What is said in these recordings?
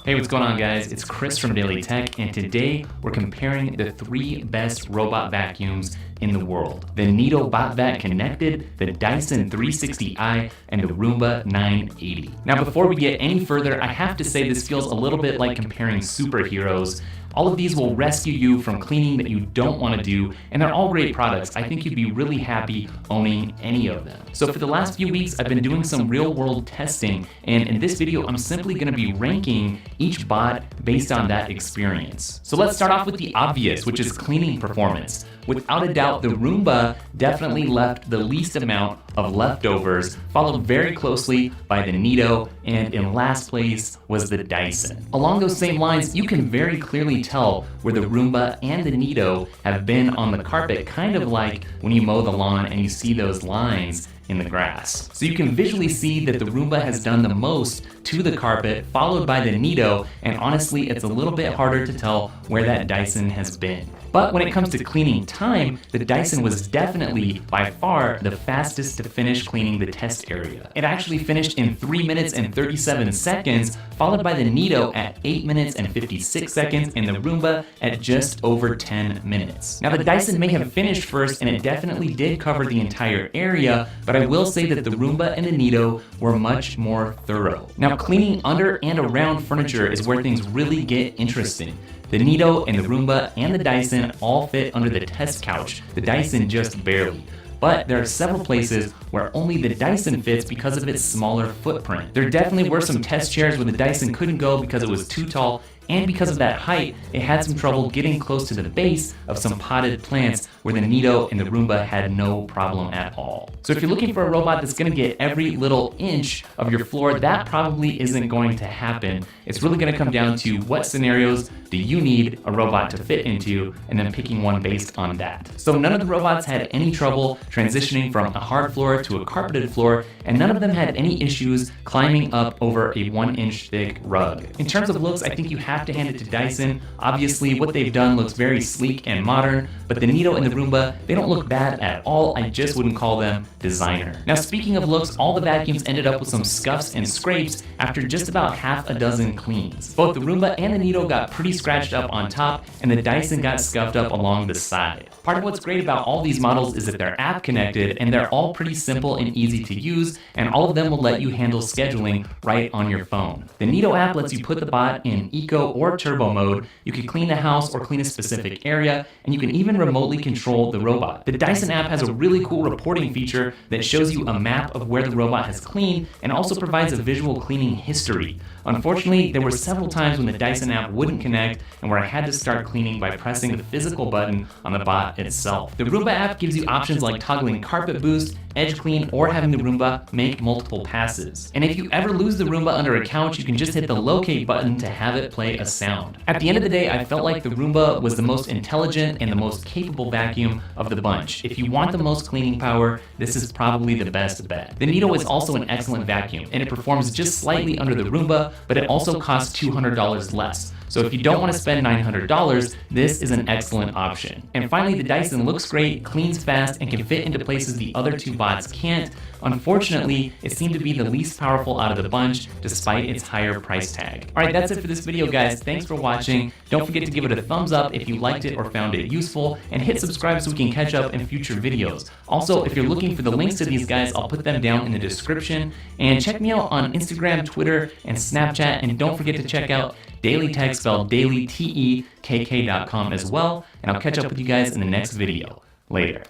Hey, what's going on, guys? It's Chris from Daily Tech, and today we're comparing the 3 best robot vacuums in the world: the Neato BotVac Connected, the Dyson 360i, and the Roomba 980. Now, before we get any further, I have to say this feels a little bit like comparing superheroes. All of these will rescue you from cleaning that you don't want to do, and they're all great products. I think you'd be really happy owning any of them. So for the last few weeks, I've been doing some real-world testing, and in this video, I'm simply going to be ranking each bot based on that experience. So let's start off with the obvious, which is cleaning performance. Without a doubt, the Roomba definitely left the least amount of leftovers, followed very closely by the Neato, and in last place was the Dyson. Along those same lines, you can very clearly tell where the Roomba and the Neato have been on the carpet, kind of like when you mow the lawn and you see those lines in the grass. So you can visually see that the Roomba has done the most to the carpet, followed by the Neato, and honestly, it's a little bit harder to tell where that Dyson has been. But when it comes to cleaning time, the Dyson was definitely, by far, the fastest to finish cleaning the test area. It actually finished in 3 minutes and 37 seconds, followed by the Neato at 8 minutes and 56 seconds, and the Roomba at just over 10 minutes. Now, the Dyson may have finished first, and it definitely did cover the entire area, but I will say that the Roomba and the Neato were much more thorough. Now, cleaning under and around furniture is where things really get interesting. The Neato and the Roomba and the Dyson all fit under the test couch, the Dyson just barely. But there are several places where only the Dyson fits because of its smaller footprint. There definitely were some test chairs where the Dyson couldn't go because it was too tall, and because of that height, it had some trouble getting close to the base of some potted plants where the Neato and the Roomba had no problem at all. So if you're looking for a robot that's gonna get every little inch of your floor, that probably isn't going to happen. It's really gonna come down to what scenarios do you need a robot to fit into, and then picking one based on that. So none of the robots had any trouble transitioning from a hard floor to a carpeted floor, and none of them had any issues climbing up over a 1-inch thick rug. In terms of looks, I think you have to hand it to Dyson. Obviously, what they've done looks very sleek and modern, but the Neato and the Roomba, they don't look bad at all. I just wouldn't call them designer. Now, speaking of looks, all the vacuums ended up with some scuffs and scrapes after just about half a dozen cleans. Both the Roomba and the Neato got pretty scratched up on top, and the Dyson got scuffed up along the side. Part of what's great about all these models is that they're app connected, and they're all pretty simple and easy to use, and all of them will let you handle scheduling right on your phone. The Neato app lets you put the bot in Eco or Turbo mode. You can clean the house or clean a specific area, and you can even remotely control the robot. The Dyson app has a really cool reporting feature that shows you a map of where the robot has cleaned and also provides a visual cleaning history. Unfortunately, there were several times when the Dyson app wouldn't connect and where I had to start cleaning by pressing the physical button on the bot itself. The Roomba app gives you options like toggling carpet boost, edge clean, or having the Roomba make multiple passes. And if you ever lose the Roomba under a couch, you can just hit the locate button to have it play a sound. At the end of the day, I felt like the Roomba was the most intelligent and the most capable vacuum of the bunch. If you want the most cleaning power, this is probably the best bet. The Neato is also an excellent vacuum, and it performs just slightly under the Roomba, but it also costs $200 less. So if you don't want to spend $900, this is an excellent option. And finally, the Dyson looks great, cleans fast, and can fit into places the other two bots can't. Unfortunately, it seemed to be the least powerful out of the bunch, despite its higher price tag. Alright, that's it for this video, guys. Thanks for watching. Don't forget to give it a thumbs up if you liked it or found it useful, and hit subscribe so we can catch up in future videos. Also, if you're looking for the links to these guys, I'll put them down in the description. And check me out on Instagram, Twitter, and Snapchat, and don't forget to check out Daily Tech, spelled daily, TEKK.com as well, and I'll catch up with you guys in the next video. Later.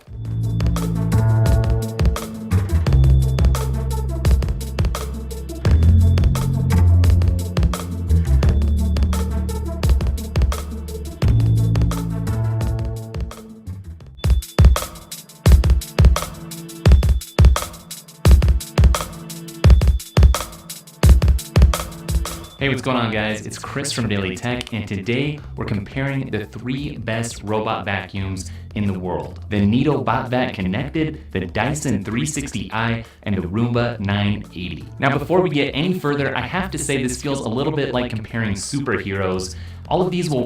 Hey, what's going on, guys? It's Chris from Daily Tech, and today we're comparing the 3 best robot vacuums in the world: the Neato BotVac Connected, the Dyson 360i, and the Roomba 980. Now, before we get any further, I have to say this feels a little bit like comparing superheroes. All of these will